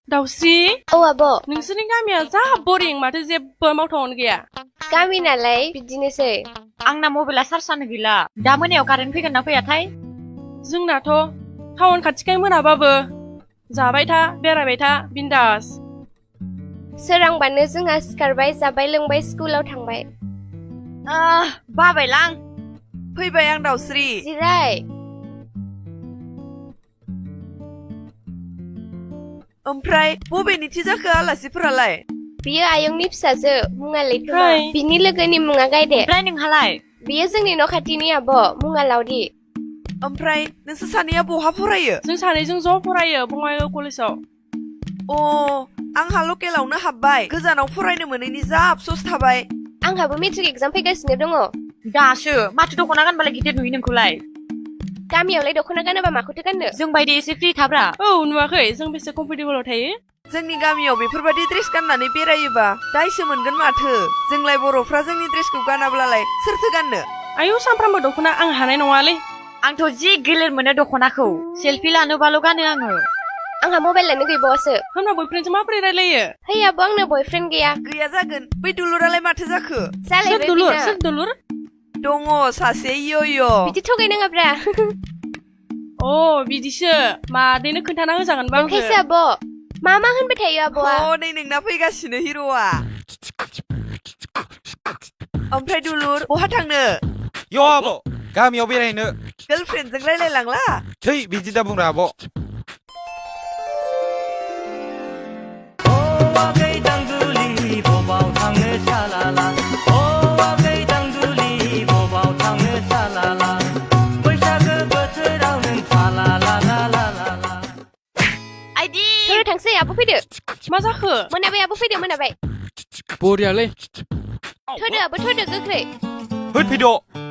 दाउस्रि औ आब' नोंसोरनि गामिया जा बरिं माथो जेबो मावथावनो गैया गामि नालाय बिदिनोसै आंना मबाइला चार्जआनो गैला दा मोनायाव कारेन्ट फैगोन ना फैयाथाय जोंनाथ' टाउन खाथिखाय मोनाबाबो जाबाय था बेरायबाय था बिन्दास सोरांबानो जोंहा सिखारबाय जाबाय लोंबाय स्कुलाव थांबाय बाबायलां फैबाय आं दाउस्रि जिराय ओमफ्राय बबेनिथि जाखो आलासिफोरालाय बियो आयंनि फिसाजो मुङा लैथोमा हाय। बिनि लोगोनि मुङा गायदे ओमफ्राय नोंहालाय बियो जोंनि न' खाथिनि आब' मुङा लावदि ओमफ्राय नोंसोर सानैया बहा फरायो जों सानैजों ज' फरायो बङाइगाव कलेजाव अ आंहा लकेलावनो हाबबाय गोजानाव फरायनो मोनैनि जा आफस'स थाबाय आंहाबो मेट्रिक एगजाम फैगासिनो दङ दासो माथो दख'ना गानबालाय गिदिर नुयो नोंखौलाय गामियावलाय दख'ना गानोबा माखौथो गाननो जों बायदि एसे फ्रि थाब्रा औ नुवाखै जों बेसे कम्फर्टेबलाव थायो जोंनि गामियाव बेफोरबायदि ड्रेस गाननानै बेरायोबा दायसो मोनगोन माथो जोंलाय बर'फ्रा जोंनि ड्रेसखौ गानाब्लालाय सोरथो गाननो आयौ सानफ्रामबो दख'ना आं हानाय नङालै आंथ' जि गिलिर मोनो दख'नाखौ सेल्फि लानोबाल' गानो आङो आंहा मबाइलानो गैबावासो होमबा बयफ्रेन्डजों माबोरै रायलायो है आब' आंनो बयफ्रेन्ड गैया गैया जागोन बै दुलुरालाय माथो जाखो सोर जालायबाय दुलुर बिना सोर दुलुर दङ सासे इय' बिदि थगायनाङाब्रा अ बिदिसो मादैनो खोन्थाना होजागोनबा आंखो नोंखायसो आब' मा होनबाय थायो आब'आ अ नै नोंना फैगासिनो हिर'आ ओमफ्राय दुलुर बहा थांनो यो आब' गामियाव बेरायनो गार्लफ्रेन्डजों रायलायलांला थै बिदि दा बुंरा आब' थोर थांसै आब' फैदो मा जाखो मोनाबाय आब' फैदो मोनाबाय बरियालै थोदो आब' थोदो गोख्रै होद फैद'